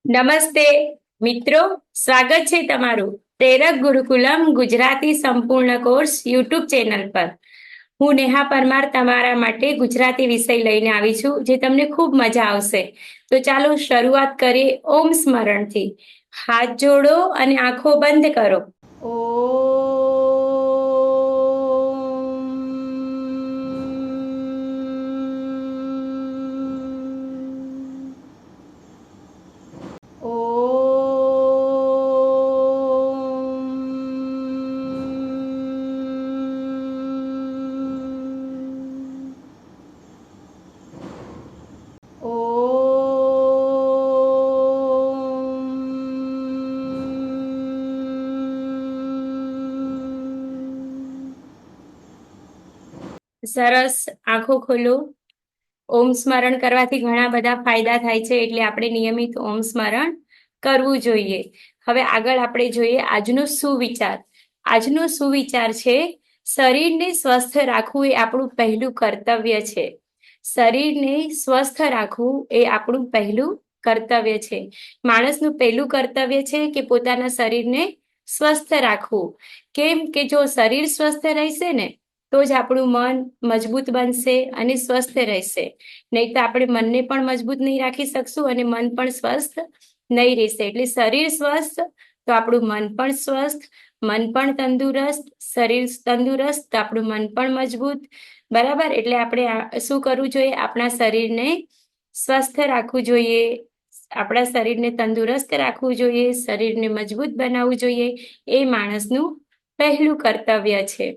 નમસ્તે મિત્રો, સ્વાગત છે તમારું પ્રેરક ગુરુકુલમ ગુજરાતી સંપૂર્ણ કોર્સ યુટ્યુબ ચેનલ પર. હું નેહા પરમાર તમારા માટે ગુજરાતી વિષય લઈને આવી છું, જે તમને ખૂબ મજા આવશે. તો ચાલો શરૂઆત કરીએ ઓમ સ્મરણથી. હાથ જોડો અને આંખો બંધ કરો. સરસ, આંખો ખોલો. ઓમ સ્મરણ કરવાથી ઘણા બધા ફાયદા થાય છે, એટલે આપણે નિયમિત ઓમ સ્મરણ કરવું જોઈએ. હવે આગળ આપણે જોઈએ આજનો સુવિચાર. આજનો સુવિચાર છે, શરીરને સ્વસ્થ રાખવું એ આપણું પહેલું કર્તવ્ય છે. શરીરને સ્વસ્થ રાખવું એ આપણું પહેલું કર્તવ્ય છે. માણસનું પહેલું કર્તવ્ય છે કે પોતાના શરીરને સ્વસ્થ રાખવું. કેમ કે જો શરીર સ્વસ્થ રહેશે ને તો જ આપણું મન મજબૂત બનશે અને સ્વસ્થ રહેશે. નહીં તો આપણે મનને પણ મજબૂત નહીં રાખી શકશું અને મન પણ સ્વસ્થ નહીં રહેશે. એટલે શરીર સ્વસ્થ તો આપણું મન પણ સ્વસ્થ, મન પણ તંદુરસ્ત, શરીર તંદુરસ્ત તો આપણું મન પણ મજબૂત. બરાબર? એટલે આપણે શું કરવું જોઈએ? આપણા શરીરને સ્વસ્થ રાખવું જોઈએ, આપણા શરીરને તંદુરસ્ત રાખવું જોઈએ, શરીરને મજબૂત બનાવવું જોઈએ. એ માણસનું પહેલું કર્તવ્ય છે.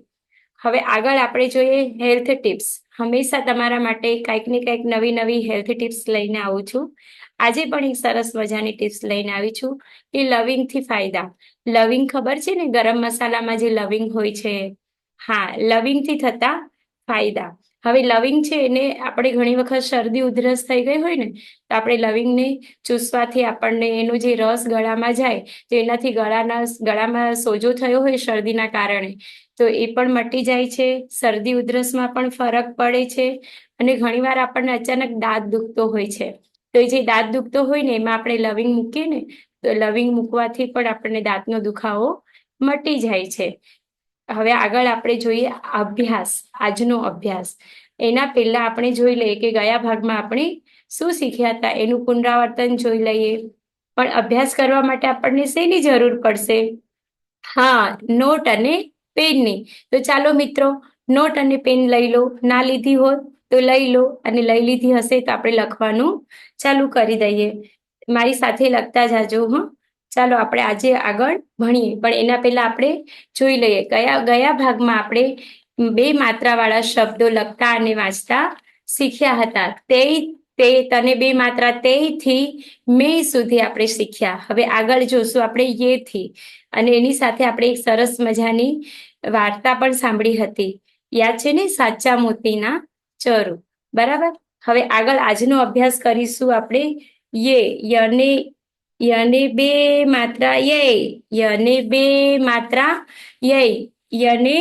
હવે આગળ આપણે જોઈએ હેલ્થ ટિપ્સ. હંમેશા તમારા માટે કંઈક ને કંઈક નવી નવી હેલ્થ ટિપ્સ લઈને આવું છું. આજે પણ એક સરસ મજાની ટિપ્સ લઈને આવી છું કે લવિંગથી ફાયદા. લવિંગ ખબર છે ને, ગરમ મસાલામાં જે લવિંગ હોય છે, હા, લવિંગથી થતા ફાયદા. હવે લવિંગ છે એને આપણે ઘણી વખત શરદી ઉધરસ થઈ ગઈ હોય ને, તો આપણે લવિંગને ચૂસવાથી આપણને એનો જે રસ ગળામાં જાય, તો એનાથી ગળામાં સોજો થયો હોય શરદીના કારણે, તો એ પણ મટી જાય છે. શરદી ઉધરસમાં પણ ફરક પડે છે. અને ઘણીવાર આપણને અચાનક દાંત દુખતો હોય છે, તો એ જે દાંત દુખતો હોય ને એમાં આપણે લવિંગ મૂકીએ ને, તો લવિંગ મૂકવાથી પણ આપણને દાંતનો દુખાવો મટી જાય છે. હવે આગળ આપણે જોઈએ અભ્યાસ. આજનો અભ્યાસ. એના પહેલા આપણે જોઈ લઈએ કે ગયા ભાગમાં આપણે શું શીખ્યા હતા, એનું પુનરાવર્તન જોઈ લઈએ. પણ અભ્યાસ કરવા માટે આપણને શેની જરૂર પડશે? હા, નોટ અને પેનની. તો ચાલો મિત્રો, નોટ અને પેન લઈ લો. ના લીધી હોત તો લઈ લો, અને લઈ લીધી હશે તો આપણે લખવાનું ચાલુ કરી દઈએ. મારી સાથે લખતા જાજો. ચાલો આપણે આજે આગળ ભણીએ, પણ એના પહેલા આપણે જોઈ લઈએ ગયા ભાગમાં આપણે બે માત્રાવાળા શબ્દો લખતા અને વાંચતા શીખ્યા હતા. તે તને બે માત્રા તે થી મેં સુધી આપણે શીખ્યા. હવે આગળ જોશું આપણે યે થી, અને એની સાથે આપણે એક સરસ મજાની વાર્તા પણ સાંભળી હતી. યાદ છે ને, સાચા મોતીના ચરો. બરાબર? હવે આગળ આજનો અભ્યાસ કરીશું આપણે યને બે માત્રા યને બે માત્રા યને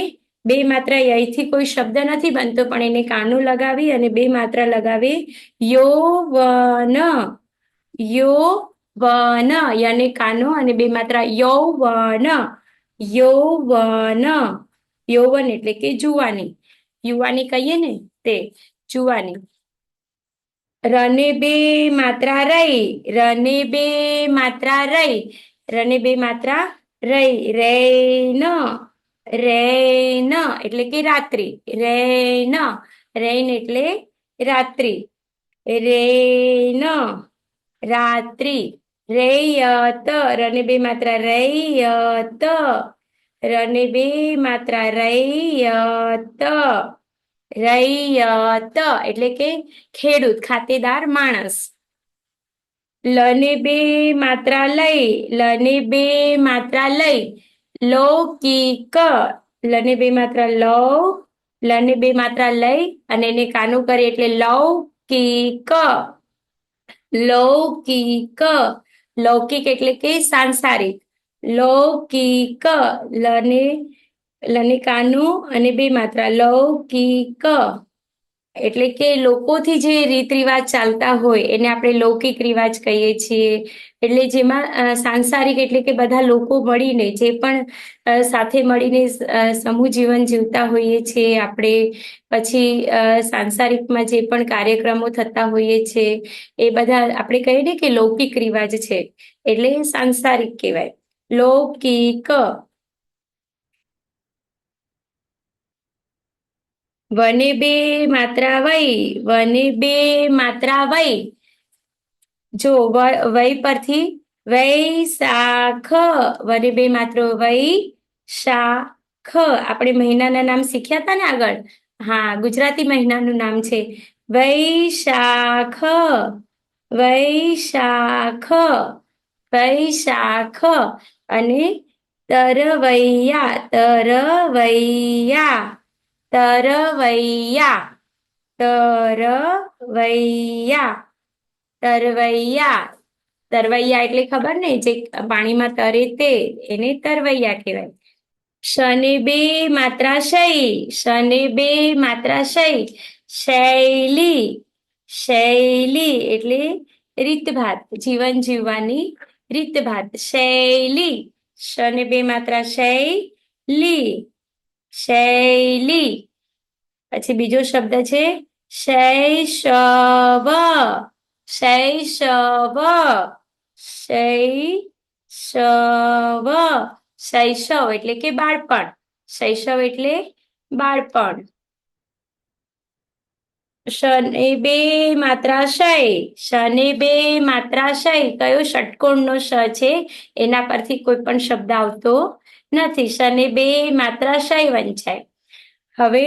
બે માત્રા યથી કોઈ શબ્દ નથી બનતો, પણ એને કાનો લગાવી અને બે માત્રા લગાવી યૌવન. યને કાનો અને બે માત્રા યૌવન. યૌવન એટલે કે જુવાની. યુવાની કહીએ ને તે જુવાની. રને બે માત્રા રહી. રને બે માત્રા રહી. રને બે માત્રા રહી. રેન એટલે કે રાત્રિ. રેન એટલે રાત્રિ. રેન રાત્રિ. રેયત. રને બે માત્રા રેયત. રને બે માત્રા રૈયત. રૈયત એટલે કે ખેડૂત, ખાતેદાર માણસ. લને બે માત્રા લઈ. લને બે માત્રા લઈ. લૌકિક. લને બે માત્રા લને બે માત્રા લઈ અને એને કાનું કરીએ એટલે લૌકિક. લૌકિક. લૌકિક એટલે કે સાંસારિક. લૌકિક. લને કાનું અને બે માત્રા લૌકિક. એટલે કે લોકોથી જે રીત રિવાજ ચાલતા હોય એને આપણે લૌકિક રિવાજ કહીએ છીએ. એટલે જેમાં સાંસારિક એટલે કે બધા લોકો મળીને જે પણ સાથે મળીને સમૂહ જીવન જીવતા હોઈએ છીએ આપણે. પછી સાંસારિકમાં જે પણ કાર્યક્રમો થતા હોઈએ છે એ બધા આપણે કહીએ ને કે લૌકિક રિવાજ છે, એટલે સાંસારિક કહેવાય. લૌકિક. વને બે માત્રા વૈ, વને બે માત્રા વૈ. જો વય પરથી વૈશાખ, વને બે માત્ર વૈશાખ. આપણે મહિનાના નામ શીખ્યા હતા ને આગળ. હા, ગુજરાતી મહિનાનું નામ છે વૈશાખ. વૈશાખ, વૈશાખ. અને તરવૈયા, તરવૈયા, તરવૈયા, તરવૈયા, તરવૈયા. તરવૈયા એટલે ખબર ને, જે પાણીમાં તરે તે, એને તરવૈયા કહેવાય. શને બે માત્રા શૈ, શને બે માત્રા શૈ. શૈલી, શૈલી એટલે રીતભાત, જીવન જીવવાની રીતભાત. શૈલી. શને બે માત્રા શૈલી, શૈલી. પછી બીજો શબ્દ છે શૈશવ, શૈશવ, શૈશવ. શૈશવ એટલે કે બાળપણ, શૈશવ એટલે બાળપણ. શને બે માત્રા શય, શને બે માત્રા શય. કયો ષટકોણનો શ છે એના પરથી કોઈ પણ શબ્દ આવતો નથી. શને બે માત્રા શય વંચાય. હવે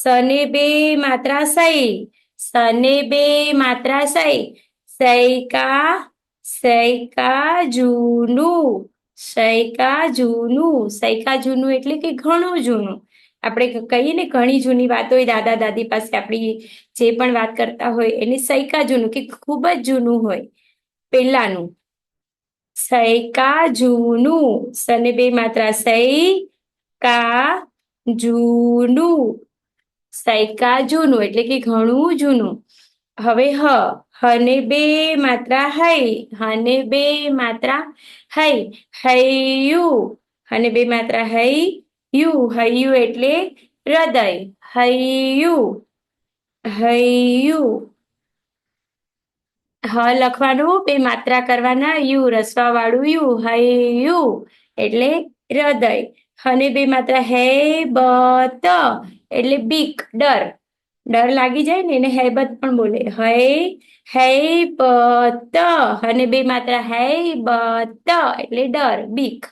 સને બે માત્રા સઈ, સને બે માત્રા સઈ. સૈકા, સૈકા જૂનું, સૈકા જૂનું. સૈકા જૂનું એટલે કે ઘણું જૂનું. આપણે કહીએ ને ઘણી જૂની વાત હોય, દાદા દાદી પાસે આપણી જે પણ વાત કરતા હોય એને સૈકા જૂનું કે ખૂબ જ જૂનું હોય પેલાનું. સૈકા જૂનું. સને બે માત્રા સૈ કા જૂનું, સૈકા જૂનું એટલે કે ઘણું જૂનું. હવે હને બે માત્રા હૈ, હને બે માત્રા હૈ. હૈયું, હને બે માત્રા હૈ યુ, હૈયું એટલે હૃદય. હૈયું, હૈયું. હ લખવાનું, બે માત્રા કરવાના, યુ રસવા વાળું યુ, હૈયું એટલે હૃદય. હને બે માત્રા હેબત એટલે બીક, ડર. ડર લાગી જાય ને એને હેબત પણ બોલે. હૈબત. હને બે માત્રા હૈબત એટલે ડર, બીક.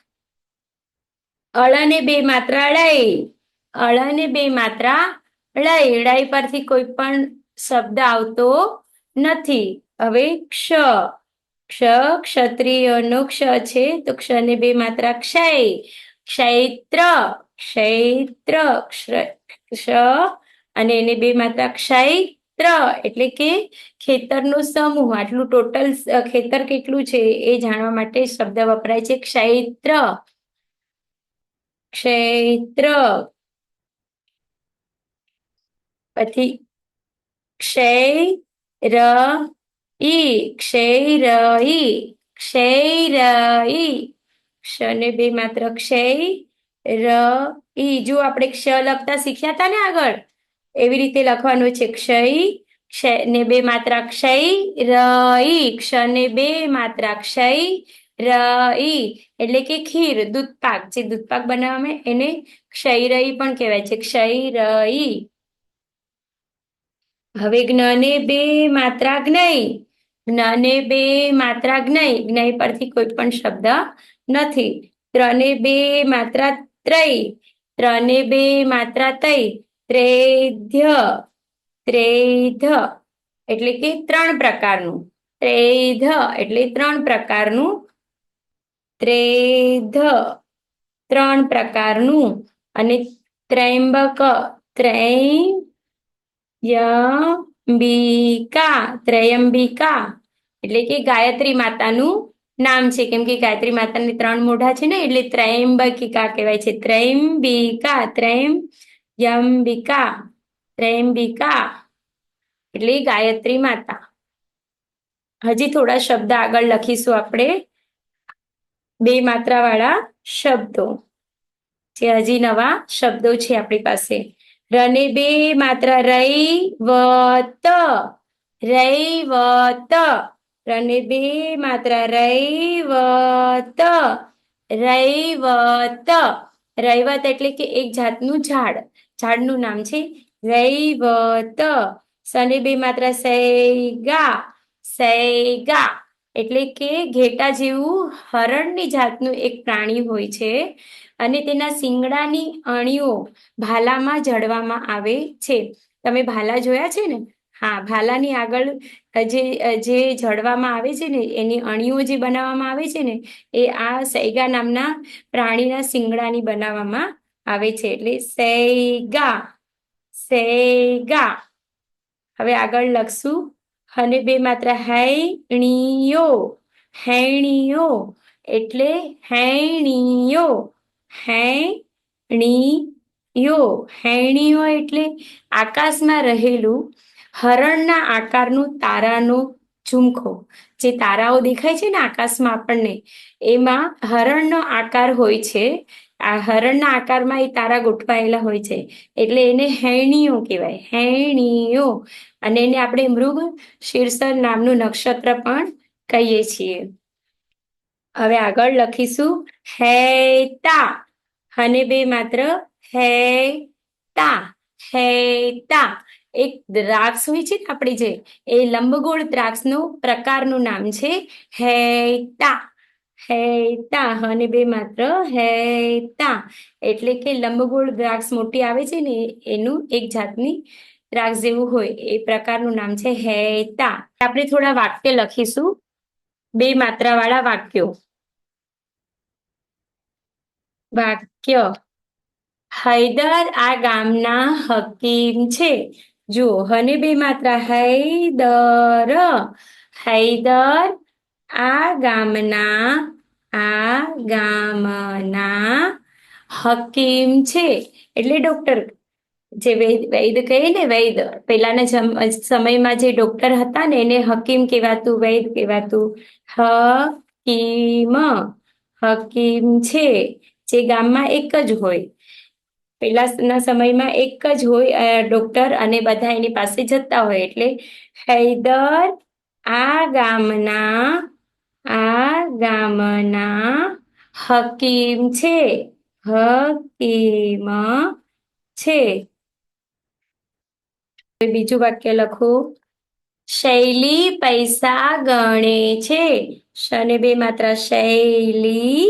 અળને બે માત્રા ળય, અળને બે માત્રા ળય. ળય પરથી કોઈ પણ શબ્દ આવતો નથી. હવે ક્ષ, ક્ષત્રિયનો ક્ષ છે તો ક્ષને બે માત્રા ક્ષય. ક્ષૈત્ર, ક્ષૈત્ર, ક્ષ અને એને બે માત્રા ક્ષૈત્ર એટલે કે ખેતરનો સમૂહ. આટલું ટોટલ ખેતર કેટલું છે એ જાણવા માટે શબ્દ વપરાય છે ક્ષૈત્ર, ક્ષૈત્ર. પછી ક્ષૈ ઈ, ક્ષૈરઈ, ક્ષૈરઈ. ક્ષને બે માત્ર ક્ષય ર ઈ. જો આપણે ક્ષ લખતા શીખ્યા હતા ને આગળ, એવી રીતે લખવાનું છે ક્ષય ને બે માત્રા ક્ષય રઈ. ક્ષને બે માત્રા ક્ષય રઈ એટલે કે ખીર, દૂધપાક. જે દૂધપાક બનાવવામાં એને ક્ષયરઈ પણ કહેવાય છે, ક્ષયરઈ. હવે જ્ઞને બે માત્રા જ્ઞ, જ્ઞને બે માત્રા જ્ઞ. જ્ઞ પરથી કોઈ પણ શબ્દ નથી. ત્રને બે માત્રા ત્રય, ત્રને બે માત્રા તય. ત્રેધ્ય, ત્રેધ એટલે કે ત્રણ પ્રકારનું. ત્રેધ એટલે ત્રણ પ્રકારનું. ત્રેધ ત્રણ પ્રકારનું. અને ત્રૈંબક, ત્રયંબિકા, ત્રયંબિકા એટલે કે ગાયત્રી માતાનું નામ છે. કેમ કે ગાયત્રી માતાને ત્રણ મોઢા છે ને, એટલે ત્રયંબકિકા કહેવાય છે. ત્રયંબિકા, ત્રયંબિકા, ત્રયંબિકા. એટલે ગાયત્રી માતા. હજી થોડા શબ્દ આગળ લખીશું આપણે, બે માત્રા વાળા શબ્દો, જે હજી નવા શબ્દો છે આપણી પાસે. રને બે માત્રા રૈવત, રૈવત. રને બે માત્રા રૈવત, રૈવત. રૈવત એટલે કે એક જાતનું ઝાડ, ઝાડનું નામ છે રૈવત. સને બે માત્રા સૈગા, સૈગા એટલે કે ઘેટા જેવું હરણની જાતનું એક પ્રાણી હોય છે અને તેના શિંગડાની અણીઓ ભાલામાં જડવામાં આવે છે. તમે ભાલા જોયા છે ને? હા, ભાલાની આગળ જે જે જડવામાં આવે છે ને, એની અણીઓ જે બનાવવામાં આવે છે ને, એ આ સૈગા નામના પ્રાણીના શિંગડાની બનાવવામાં આવે છે. એટલે સૈગા, સૈગા. હવે આગળ લખશું, અને બે માત્રા હૈણીઓ, હૈણીઓ એટલે હૈણીઓ, હૈણીઓ. હૈણીઓ એટલે આકાશમાં રહેલું હરણના આકારનું તારાનો ઝુમખો. જે તારાઓ દેખાય છે ને આકાશમાં આપણને, એમાં હરણનો આકાર હોય છે. આ હરણના આકારમાં એ તારા ગોઠવાયેલા હોય છે, એટલે એને હૈણીઓ કહેવાય, હૈણીઓ. અને એને આપણે મૃગ શીર્ષર નામનું નક્ષત્ર પણ કહીએ છીએ. હવે આગળ લખીશું હેતા, અને બે માત્ર હેતા, હેતા. એક દ્રાક્ષ હોય છે ને આપણી, જે એ લંબગોળ દ્રાક્ષનું પ્રકારનું નામ છે હેતા, હેતા. અને બે માત્ર હેતા એટલે કે લંબગોળ દ્રાક્ષ મોટી આવે છે ને, એનું એક જાતની દ્રાક્ષ જેવું હોય એ પ્રકારનું નામ છે હેતા. આપણે થોડા વાક્ય લખીશું, બે માત્રા વાળા વાક્યો. વાક્ય, હૈદર આ ગામના હકીમ છે. જુઓ, હને બે માત્રા હૈદર, હૈદર આ ગામના હકીમ છે એટલે ડોક્ટર. જે વૈદ કહે ને, વૈદ પહેલાના સમયમાં જે ડોક્ટર હતા ને, એને હકીમ કહેવાતું, વૈદ કહેવાતું. હકીમ, હકીમ છે, જે ગામમાં એક જ હોય. પહેલાના સમયમાં એક જ હોય ડોક્ટર, અને બધા એની પાસે જતા હોય. એટલે હૈદર આ ગામના હકીમ છે, હકીમ છે. બીજું વાક્ય લખો, શૈલી પૈસા ગણે છે. શને બે માત્રા શૈલી.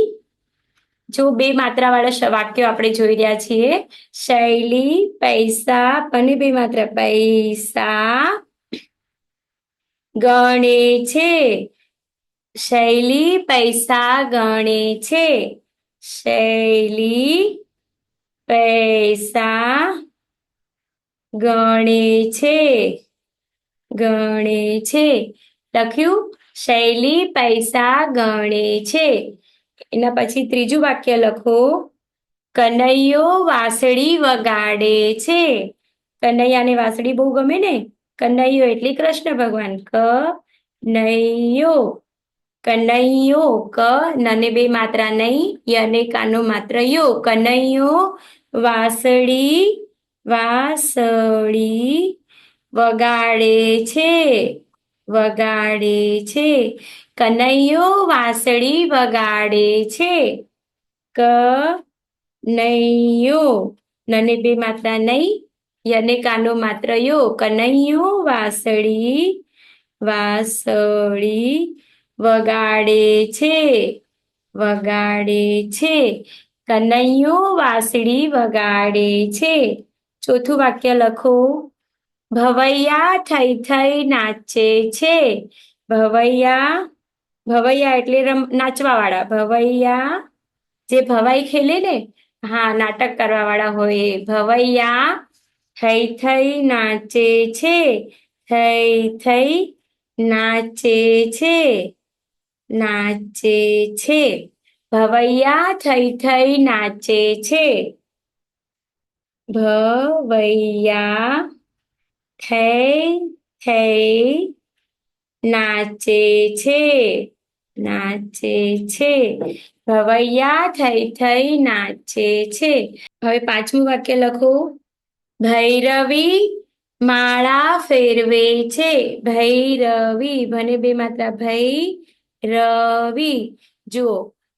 જો બે માત્રા વાળા વાક્યો આપણે જોઈ રહ્યા છીએ. શૈલી પૈસા, અને બે માત્રા પૈસા ગણે છે. શૈલી પૈસા ગણે છે. શૈલી પૈસા ગણે છે, ગણે છે. લખ્યું, શૈલી પૈસા ગણે છે. એના પછી ત્રીજું વાક્ય લખો, કનૈયો વાંસળી વગાડે છે. કનૈયાને વાંસળી બહુ ગમે ને, કનૈયો એટલે કૃષ્ણ ભગવાન. કનૈયો, કનૈયો. ક નને બે માત્રા નહીં, યને કાનો માત્ર યો. કનૈયો વાંસળી, વાંસળી વગાડે છે, વગાડે છે. કનૈયો વાંસળી વગાડે છે. કનૈયો, નને બે માત્રા નહીં, યને કાનો માત્ર યો. કનૈયો વાંસળી, વાંસળી વગાડે છે, વગાડે છે. કનૈયો વાંસળી વગાડે છે. ચોથું વાક્ય લખો, ભવૈયા થઈ થઈ નાચે છે. ભવૈયા, ભવૈયા એટલે નાચવા વાળા. ભવૈયા જે ભવાઈ ખેલે ને, હા, નાટક કરવા વાળા હોય એ. ભવૈયા થઈ થઈ નાચે છે, થઈ થઈ નાચે છે, નાચે છે. ભવૈયા થઈ થઈ નાચે છે. ભવૈયા થઈ થઈ નાચે છે, નાચે છે. ભવૈયા થઈ નાચે છે. હવે પાંચમું વાક્ય લખો. ભૈરવી માળા ફેરવે છે. ભૈરવી, ભને બે માત્રા, ભૈરવી. જુઓ,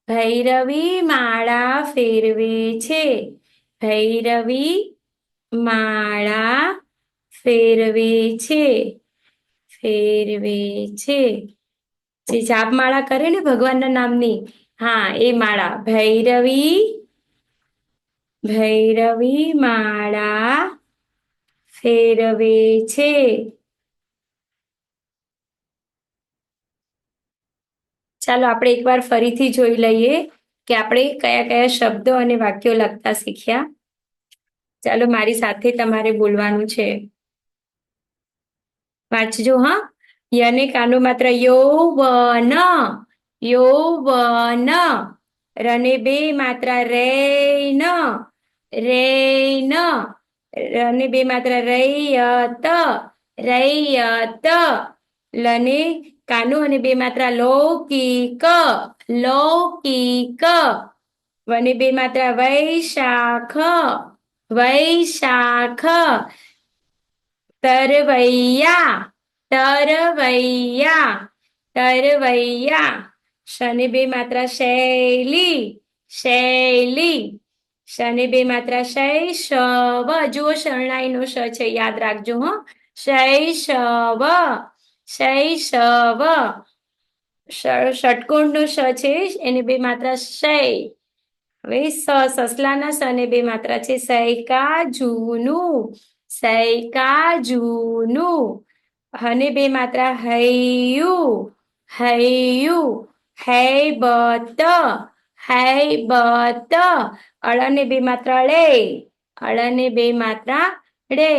ભૈરવી માળા ફેરવે છે. ભૈરવી માળા ફેરવે છે, ફેરવે છે. જે જાપ માળા કરે ને ભગવાનના નામની, હા એ માળા. ભૈરવી માળા ફેરવે છે. ચાલો આપણે એકવાર ફરીથી જોઈ લઈએ કે આપણે કયા કયા શબ્દો અને વાક્યો લખતા શીખ્યા. ચાલો મારી સાથે તમારે બોલવાનું છે. વાંચજો હા. યને કાનો માત્ર યૌવન, યૌવન. રને બે માત્રા રૈન, રૈન. રને બે માત્રા રૈયત, રૈયત. લને કાનો અને બે માત્રા લૌકિક, લૌકિક. વને બે માત્રા વૈશાખ, વૈશાખ. તરવૈયા, તરવૈયા, તરવૈયા. શને બે માત્રા શૈલી, શૈલી. શને બે માત્રા શૈશવ. જુઓ શરણાઈનો શ છે, યાદ રાખજો હો. શૈશવ, શૈશવ. ષટકોણનો શ છે, એને બે માત્રા શૈ. હવે સસલાના સ ને બે માત્રા છે. સૈકા જૂનું, સૈકા જૂનું. હને બે માત્રા હૈયું, હૈયું. હૈબત, હૈબત. અળને બે માત્રા ળે, અળને બે માત્રા ળે.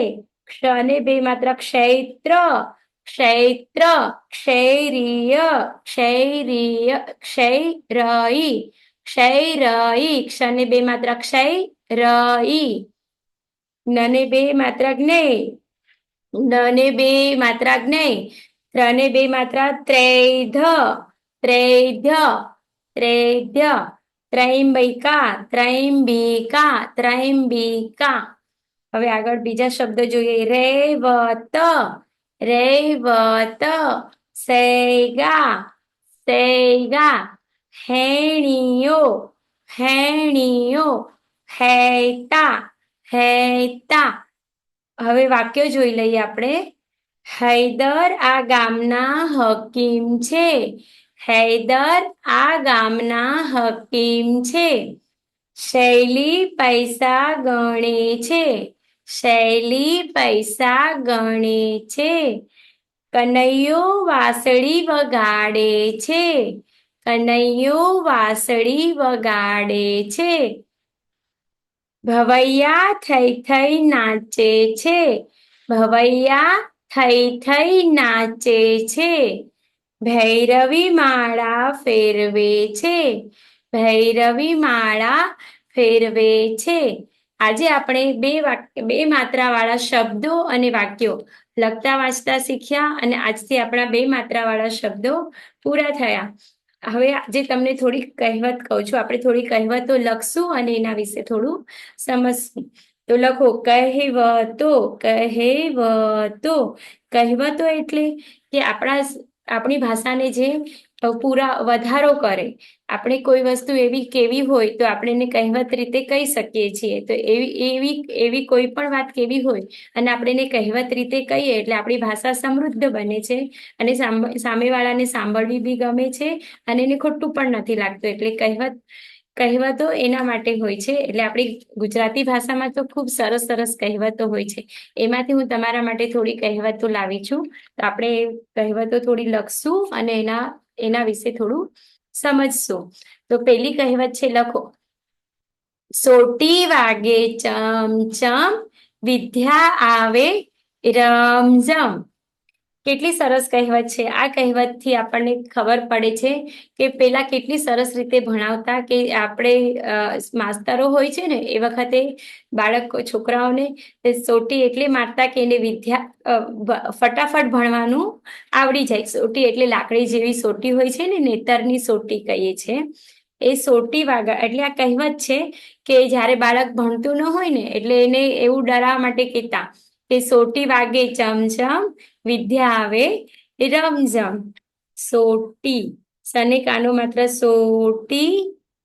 ક્ષને બે માત્રા ક્ષૈત્ર, ક્ષૈત્ર. ક્ષૈરિય, ક્ષૈરિય. ક્ષૈરઈ, ક્ષૈરઈ. ક્ષને બે માત્રા ક્ષૈરઈ. નને બે માત્રા જ્ઞેય, નને બે માત્રા જ્ઞેય. ત્રને બે માત્રા ત્રૈધ, ત્રૈધ, ત્રૈધ. ત્રૈંબિકા, ત્રૈંબિકા, ત્રૈંબિકા. હવે આગળ બીજા શબ્દ જોઈએ. રેવત, રેવત. સૈગા, સૈગા. હેણીઓ, હેણીઓ. હૈતા, હૈતા. હવે વાક્યો જોઈ લઈએ આપણે. હૈદર આ ગામના હકીમ છે. હૈદર આ ગામના હકીમ છે. શૈલી પૈસા ગણે છે. શૈલી પૈસા ગણે છે. કનૈયો વાંસળી વગાડે છે. કનૈયો વાંસળી વગાડે છે. ભવૈયા થઈ નાચે છે. ભવૈયા થઈ નાચે છે. ભૈરવી માળા ફેરવે છે. ભૈરવી માળા ફેરવે છે. આજે આપણે બે માત્રાવાળા શબ્દો અને વાક્યો લખતા વાંચતા શીખ્યા અને આજથી આપણા બે માત્રાવાળા શબ્દો પૂરા થયા. હવે આજે તમને થોડી કહેવત કહું છું. આપણે થોડી કહેવતો લખશું અને એના વિશે થોડું સમજશું. તો લખો કહેવતો, કહેવતો. કહેવતો એટલે કે આપણી ભાષાને જે વધારો કરે. આપણે કોઈ વસ્તુ એવી કેવી હોય તો આપણે એને કહેવત રીતે કહી શકીએ છીએ. તો એવી કોઈ પણ વાત કેવી હોય અને આપણે એને કહેવત રીતે કહીએ એટલે આપણી ભાષા સમૃદ્ધ બને છે અને સામેવાળાને સાંભળવી બી ગમે છે અને એને ખોટું પણ નથી લાગતું. એટલે કહેવતો એના માટે હોય છે. એટલે આપણી ગુજરાતી ભાષામાં તો ખૂબ સરસ સરસ કહેવતો હોય છે. એમાંથી હું તમારા માટે થોડી કહેવતો લાવી છું. તો આપણે કહેવતો થોડી લખશું અને એના વિશે થોડું સમજશું. તો પેલી કહેવત છે, લખો. સોટી વાગે ચમ ચમ, વિદ્યા આવે રમઝમ. કેટલી સરસ કહેવત છે. આ કહેવતથી આપણને ખબર પડે છે કે પેલા કેટલી સરસ રીતે ભણાવતા, કે આપણે માસ્તરો હોય છે ને એ વખતે છોકરાઓને સોટી એટલે મારતા કે એને ફટાફટ ભણવાનું આવડી જાય. સોટી એટલે લાકડી જેવી સોટી હોય છે ને, નેતરની સોટી કહીએ છીએ. એ સોટી વાગા એટલે આ કહેવત છે કે જ્યારે બાળક ભણતું ન હોય ને એટલે એને એવું ડરાવવા માટે કહેતા કે સોટી વાગે ચમચમ, વિદ્યા આવે રમઝમ. સોટી, સને કાનો માત્ર સોટી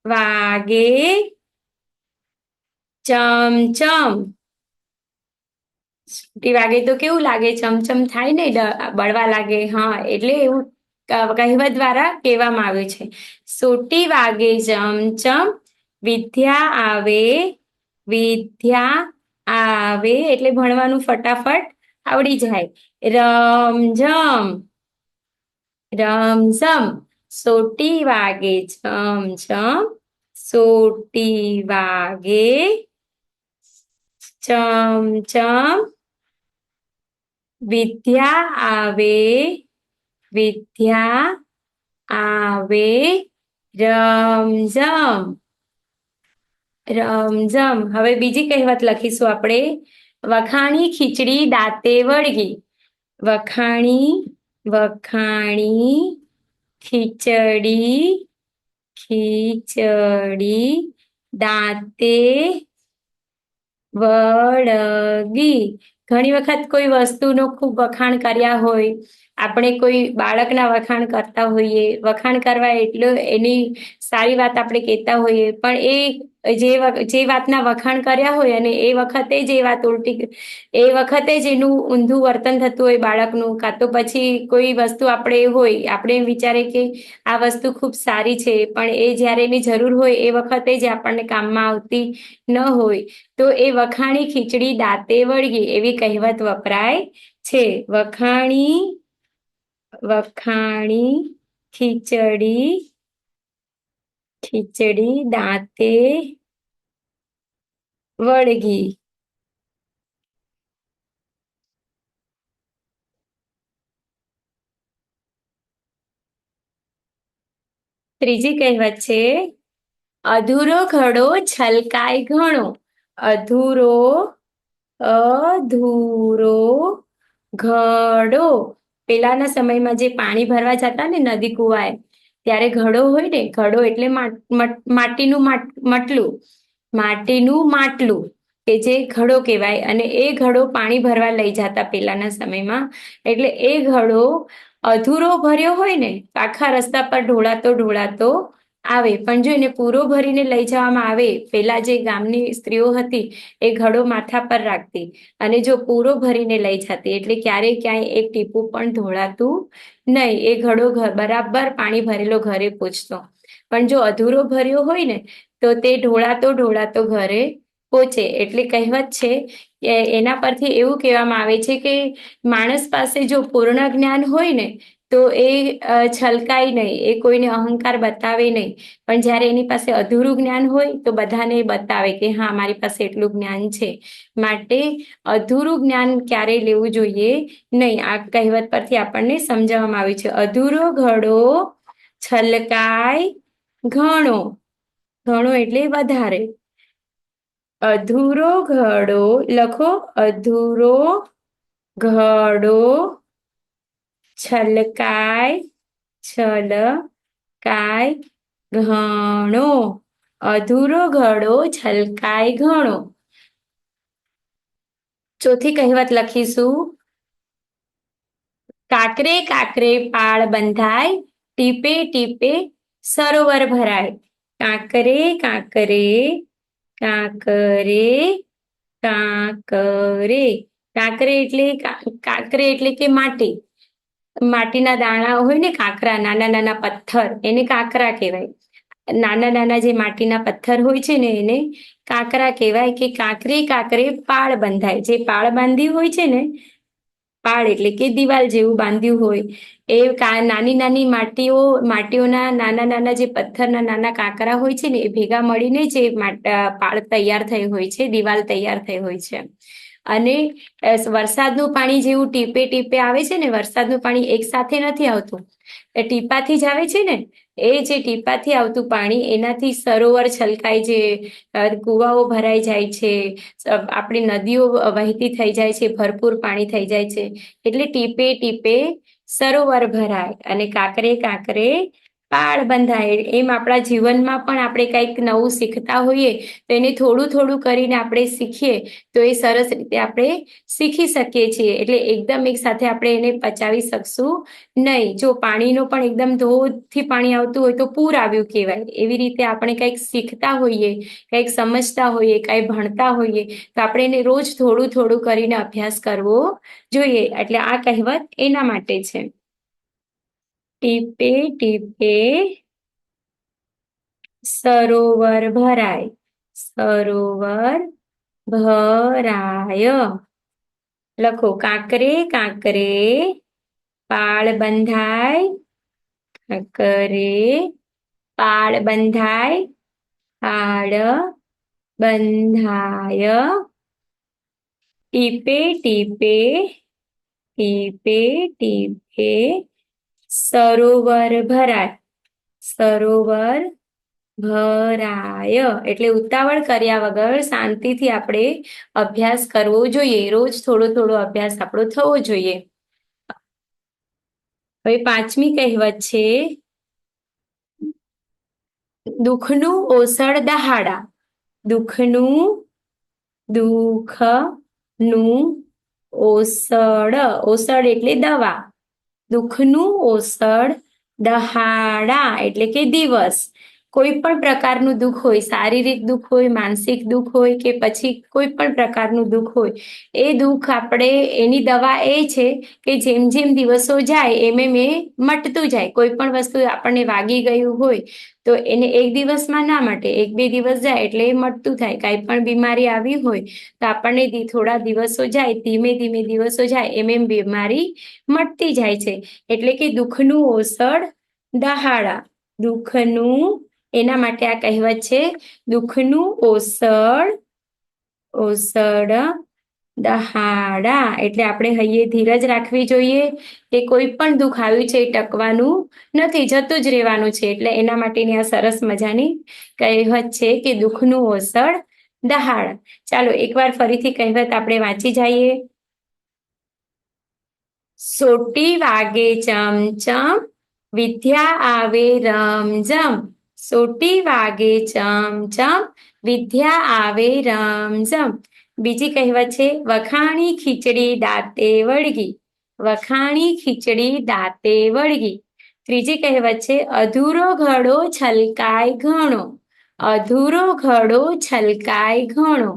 વાગે ચમચમ. સોટી વાગે તો કેવું લાગે, ચમચમ થાય ને, બળવા લાગે. હા, એટલે એવું કહેવત દ્વારા કહેવામાં આવ્યું છે. સોટી વાગે ચમચમ, વિદ્યા આવે એટલે ભણવાનું ફટાફટ આવડી જાય. રમઝમ, સોટી વાગે ચમચમ, સોટી વાગે ચમચમ, વિદ્યા આવે રમઝમ. હવે બીજી કહેવત લખીશું આપણે. વખાણી ખીચડી દાંતે વળગી. વખાણી ખીચડી દાંતે વળગી. ઘણી વખત કોઈ વસ્તુનો ખૂબ વખાણ કર્યા હોય, આપણે કોઈ બાળકના વખાણ કરતા હોઈએ, વખાણ કરવા એટલે એની સારી વાત આપણે કહેતા હોઈએ, પણ એ જે વાતના વખાણ કર્યા હોય અને એ વખતે જ એ વાત એ વખતે જ એનું ઊંધું વર્તન થતું હોય બાળકનું, કાં તો પછી કોઈ વસ્તુ આપણે એમ વિચારે કે આ વસ્તુ ખૂબ સારી છે, પણ એ જ્યારે એની જરૂર હોય એ વખતે જ આપણને કામમાં આવતી ન હોય, તો એ વખાણી ખીચડી દાંતે વળગી એવી કહેવત વપરાય છે. વખાણી ખીચડી દાંતે વળગી. ત્રીજી કહેવત છે. અધૂરો ઘડો છલકાય ઘણો. અધૂરો ઘડો. પેલાના સમયમાં જે પાણી ભરવા જતા ને નદી કુવાએ, ત્યારે ઘડો હોય ને, ઘડો એટલે માટીનું માટલું કે જે ઘડો કહેવાય, અને એ ઘડો પાણી ભરવા લઈ જતા પેલાના સમયમાં. એટલે એ ઘડો અધૂરો ભર્યો હોય ને, આખા રસ્તા પર ઢોળાતો આવે, પણ જો એને પૂરો ભરીને લઈ જવામાં આવે, પેલા જે ગામની સ્ત્રીઓ હતી એ ઘડો માથા પર રાખતી અને જો પૂરો ભરીને લઈ જતી, એટલે ક્યાંય એક ટીપું પણ ઢોળાતું નહીં, એ ઘડો બરાબર પાણી ભરેલો ઘરે પહોંચતો. પણ જો અધૂરો ભર્યો હોય ને તો તે ઢોળાતો ઘરે પહોંચે. એટલે કહેવત છે કે એના પરથી એવું કહેવામાં આવે છે કે માણસ પાસે જો પૂર્ણ જ્ઞાન હોય ને તો એ છલકાય નહીં, એ કોઈને અહંકાર બતાવે નહીં, પણ જ્યારે એની પાસે અધૂરું જ્ઞાન હોય તો બધાને બતાવે કે હા, મારી પાસે એટલું જ્ઞાન છે. માટે અધૂરું જ્ઞાન ક્યારેય લેવું જોઈએ નહીં. આ કહેવત પરથી આપણને સમજાવવામાં આવ્યું છે. અધૂરો ઘડો છલકાય ઘણો. ઘણો એટલે વધારે. અધૂરો ઘડો લખો. અધૂરો ઘડો છલકાય ઘણો. અધૂરો ઘડો છલકાય ઘણો. ચોથી કહેવત લખીશું. કાકરે કાકરે પાળ બંધાય, ટીપે ટીપે સરોવર ભરાય. કાંકરે કાંકરે એટલે કે માટીના દાણા હોય ને, કાંકરા, નાના નાના પથ્થર, એને કાંકરા કહેવાય. નાના નાના જે માટીના પથ્થર હોય છે ને એને કાંકરા કહેવાય. કે કાંકરે પાળ બંધાય. જે પાળ બાંધી હોય છે ને, પાળ એટલે કે દિવાલ જેવું બાંધ્યું હોય, એ નાની નાની માટીઓના નાના નાના જે પથ્થરના નાના કાંકરા હોય છે ને, એ ભેગા મળીને જે પાળ તૈયાર થઈ હોય છે, દિવાલ તૈયાર થઈ હોય છે. અને વરસાદનું પાણી જેવું ટીપે ટીપે આવે છે ને, વરસાદનું પાણી એક સાથે નથી આવતું, એ ટીપાથી જ આવે છે ને, એ જે ટીપાથી આવતું પાણી એનાથી સરોવર છલકાય છે, કુવાઓ ભરાઈ જાય છે, આપણી નદીઓ વહેતી થઈ જાય છે, ભરપૂર પાણી થઈ જાય છે. એટલે ટીપે ટીપે સરોવર ભરાય અને કાંકરે કાંકરે પાળ બંધાય. એમ આપણા જીવનમાં પણ આપણે કંઈક નવું શીખતા હોઈએ તો એને થોડું થોડું કરીને આપણે શીખીએ તો એ સરસ રીતે આપણે શીખી શકીએ છીએ. એટલે એકદમ એક સાથે આપણે એને પચાવી શકશું નહીં. જો પાણીનો પણ એકદમ ધોધથી પાણી આવતું હોય તો પૂર આવ્યું કહેવાય. એવી રીતે આપણે કંઈક શીખતા હોઈએ, કંઈક સમજતા હોઈએ, કંઈ ભણતા હોઈએ તો આપણે એને રોજ થોડું થોડું કરીને અભ્યાસ કરવો જોઈએ. એટલે આ કહેવત એના માટે છે. ટીપે ટીપે સરોવર ભરાય, સરોવર ભરાય. લખો, કાંકરે કાંકરે પાળ બંધાય, કાંકરે પાળ બંધાય, પાળ બંધાય. ટીપે ટીપે ટીપે ટીપે સરોવર ભરાય, સરોવર ભરાય. એટલે ઉતાવળ કર્યા વગર શાંતિથી આપણે અભ્યાસ કરવો જોઈએ. રોજ થોડો થોડો અભ્યાસ આપણો થવો જોઈએ. હવે 5મી કહેવત છે, દુઃખનું ઓસડ દહાડા. દુઃખનું ઓસડ એટલે દવા, દુઃખનું ઓસડ દહાડા એટલે કે દિવસ. કોઈ પણ પ્રકારનું દુઃખ હોય, શારીરિક દુઃખ હોય, માનસિક દુઃખ હોય કે પછી કોઈ પણ પ્રકારનું દુઃખ હોય, એ દુઃખ આપણે એની દવા એ છે કે જેમ જેમ દિવસો જાય એમ એ મટતું જાય. કોઈ પણ વસ્તુ આપણને વાગી ગયું હોય તો એને એક દિવસમાં ના મટે, 1-2 દિવસ જાય એટલે એ મટતું થાય. કાંઈ પણ બીમારી આવી હોય તો આપણને થોડા દિવસો જાય, ધીમે ધીમે દિવસો જાય એમ બીમારી મટતી જાય છે. એટલે કે દુઃખનું ઓસડ દહાડા. દુઃખનું, એના માટે આ કહેવત છે, દુઃખનું ઓસડ દહાડા. એટલે આપણે હૈયે ધીરજ રાખવી જોઈએ કે કોઈ પણ દુઃખ આવ્યું છે એ ટકવાનું નથી, જતું જ રહેવાનું છે. એટલે એના માટેની આ સરસ મજાની કહેવત છે કે દુઃખનું ઓસડ દહાડા. ચાલો એકવાર ફરીથી કહેવત આપણે વાંચી જઈએ. સોટી વાગે ચમચમ, વિદ્યા આવે રમઝમ. સોટી વાગે ચમચમ, વિદ્યા આવે રમઝમ. બીજી કહેવત છે, વખાણી ખીચડી દાંતે વળગી. વખાણી ખીચડી દાંતે વળગી. ત્રીજી કહેવત છે, અધૂરો ઘડો છલકાય ઘણો. અધૂરો ઘડો છલકાય ઘણો.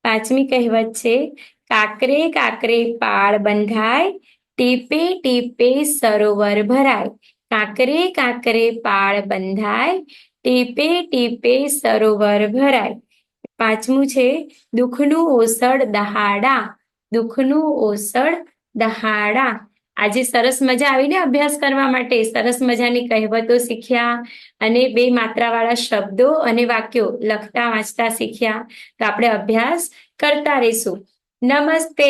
5મી કહેવત છે, કાંકરે કાંકરે પાળ બંધાય, ટીપે ટીપે સરોવર ભરાય. કાંકરે કાંકરે પાળ બંધાય, ટીપે ટીપે સરોવર ભરાય. 5મું છે, દુઃખનું ઓસડ દહાડા. દુઃખનું ઓસડ દહાડા. આજે સરસ મજા આવીને અભ્યાસ કરવા માટે. સરસ મજાની કહેવતો શીખ્યા અને 2 માત્રાવાળા શબ્દો અને વાક્યો લખતા વાંચતા શીખ્યા. તો આપણે અભ્યાસ કરતા રહીશું. નમસ્તે.